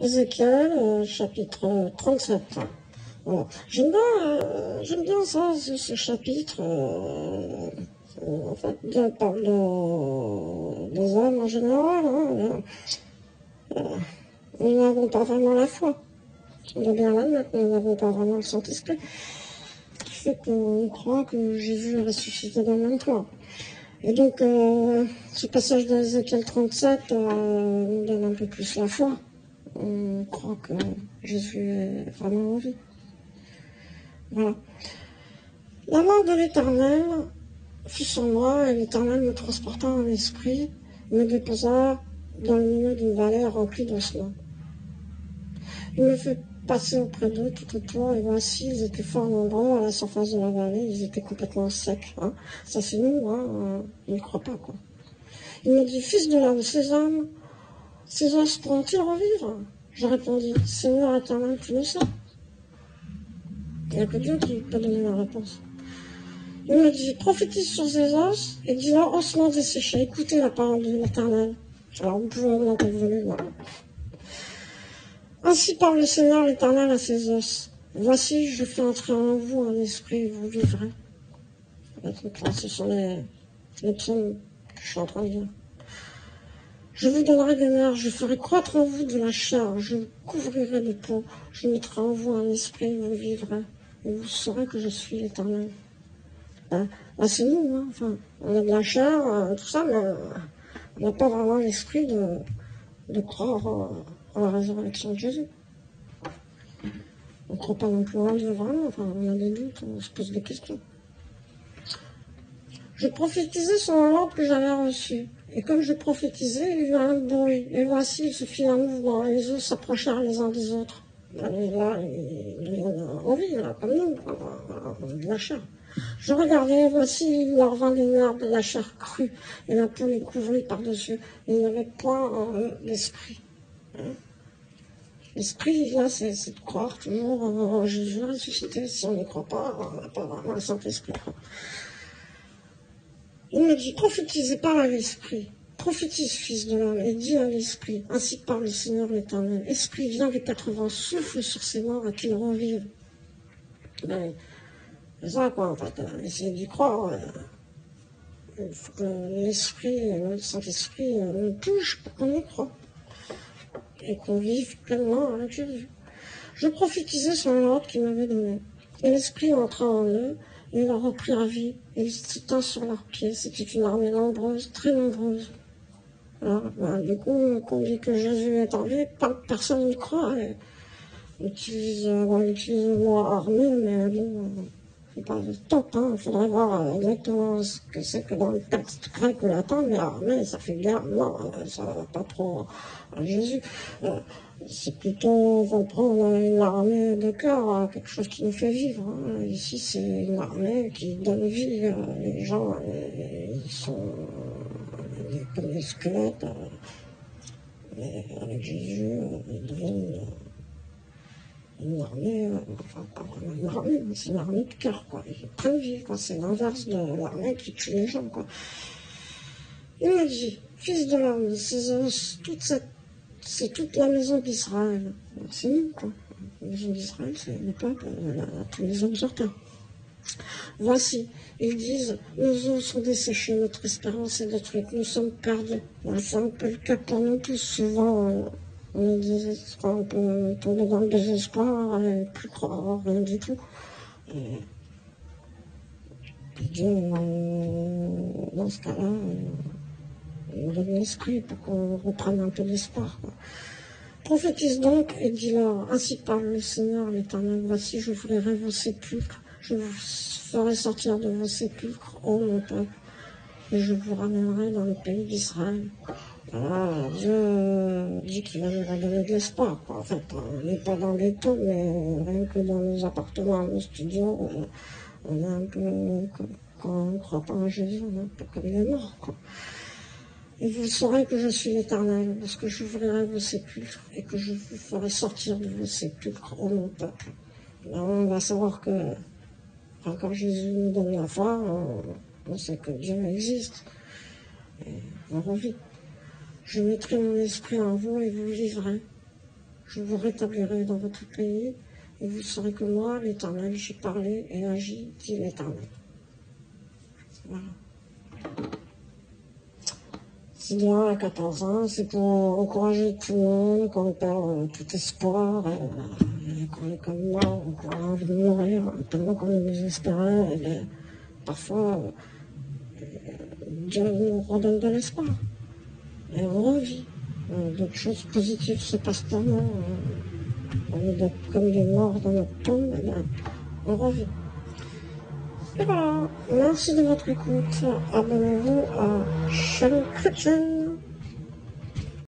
Ézéchiel, chapitre 37. Voilà. J'aime bien ça, ce chapitre. En fait, il parle des hommes en général. Hein, nous n'avons pas vraiment la foi. On est bien là, mais nous n'avons pas vraiment le Saint-Esprit. Ce qui fait qu'on croit que Jésus est ressuscité dans le même temps. Et donc, ce passage d'Ézéchiel 37 nous donne un peu plus la foi. On croit que Jésus est vraiment en vie. Voilà. La main de l'Éternel fut sur moi, et l'Éternel me transporta en esprit, me déposa dans le milieu d'une vallée remplie d'ossements. Il me fit passer auprès d'eux tout autour, et voici, ils étaient fort nombreux à la surface de la vallée, ils étaient complètement secs. Hein. Ça c'est nous, hein, ils ne croient pas, quoi. Il me dit, fils de l'homme, ces hommes, ces os pourront-ils revivre? Je répondis, Seigneur éternel, tu le sais. Il n'y a que Dieu qui peut donner la réponse. Il me dit, prophétise sur ces os et dis-leur ossements desséchés. Écoutez la parole de l'Éternel. Alors vous pouvez augmenter le volume. Ainsi parle le Seigneur l'Éternel à ses os. Voici, je fais entrer en vous un esprit et vous vivrez. Donc là, ce sont les psaumes que je suis en train de dire. Je vous donnerai des nerfs, je ferai croître en vous de la chair, je vous couvrirai de peau, je mettrai en vous un esprit et vous vivrez. Et vous saurez que je suis l'Éternel. Là, c'est nous, hein. Enfin, on a de la chair, tout ça, mais on n'a pas vraiment l'esprit de croire en la résurrection de Jésus. On ne croit pas non plus en Dieu vraiment, enfin, on a des doutes, on se pose des questions. Je prophétisais selon l'ordre que j'avais reçu. Et comme je prophétisais, il y eut un bruit. Et voici, il se fit un mouvement. Et les os s'approchèrent les uns des autres. Et là, il en a envie, là, comme nous, de la chair. Je regardais, voici, il leur vint des nerfs de la chair crue, et la peau les couvrit par-dessus, et il n'y avait point d'esprit. Hein. L'esprit, là, c'est de croire toujours en Jésus ressuscité. Si on n'y croit pas, on n'a pas vraiment le Saint-Esprit. Il me dit, prophétisez pas à l'esprit. Prophétise, fils de l'homme, et dis à l'esprit, ainsi parle le Seigneur l'Éternel. Esprit, viens des 80, souffle sur ces morts et qu'ils revivent. Ben, c'est ça, quoi, en fait. Essayez d'y croire. Il faut que l'esprit, le Saint-Esprit, nous touche pour qu'on y croit. Et qu'on vive pleinement avec Jésus. Je prophétisais sur l'ordre qu'il m'avait donné. Et l'esprit entra en eux, et leur reprit la vie, et ils se tint sur leurs pieds. C'était une armée nombreuse, très nombreuse. Alors, du coup, qu'on dit que Jésus est en vie, personne n'y croit. On utilise le mot armée, mais bon, c'est pas le top, hein. Il faudrait voir exactement ce que c'est que dans le texte grec ou latin, mais armée, ça fait guerre, non, ça va pas trop à Jésus. C'est plutôt, on va prendre une armée de cœur, quelque chose qui nous fait vivre. Hein. Ici, c'est une armée qui donne vie. Les gens, ils sont comme des squelettes. Mais avec Jésus, ils deviennent une armée, enfin pas vraiment une armée, mais c'est une armée de cœur, quoi. Ils prennent vie, quoi. C'est l'inverse de l'armée qui tue les gens, quoi. Il m'a dit, fils de l'homme, c'est toute la maison d'Israël. C'est nous, quoi. La maison d'Israël, c'est le peuple, tous les hommes sur terre. Voici, ils disent, nos os sont desséchés, notre espérance est détruite, nous sommes perdus. C'est un peu le cas pour nous tous. Souvent, on peut tomber dans le désespoir et plus croire en rien du tout. Et Dieu, dans ce cas-là, il nous donne l'esprit pour qu'on reprenne un peu d'espoir. Prophétise donc et dis-leur, ainsi parle le Seigneur l'Éternel, voici j'ouvrirai vos sépulcres, je vous ferai sortir de vos sépulcres, ô mon peuple, et je vous ramènerai dans le pays d'Israël. Voilà, Dieu dit qu'il va nous redonner de l'espoir. En fait, on n'est pas dans les taux, mais rien que dans nos appartements, nos studios, on est un peu, quand on ne croit pas en Jésus, on est un peu comme il est mort, quoi. Et vous saurez que je suis l'Éternel, parce que j'ouvrirai vos sépulcres et que je vous ferai sortir de vos sépulcres, ô mon peuple. Là, on va savoir que, quand Jésus nous donne la foi, on sait que Dieu existe. Et on revit. Je mettrai mon esprit en vous et vous vivrez. je vous rétablirai dans votre pays, et vous saurez que moi, l'Éternel, j'ai parlé et agi, dit l'Éternel. Voilà. C'est bien à 14 ans, c'est pour encourager tout le monde quand on perd tout espoir, et qu'on est comme moi, on a envie de mourir, tellement qu'on est désespéré, et parfois, Dieu nous redonne de l'espoir, et on revit. D'autres choses positives se passent pour nous, au lieu d'être comme des morts dans notre tombe, eh bien, on revit. Et voilà, merci de votre écoute, abonnez-vous à Chaîne Chrétienne.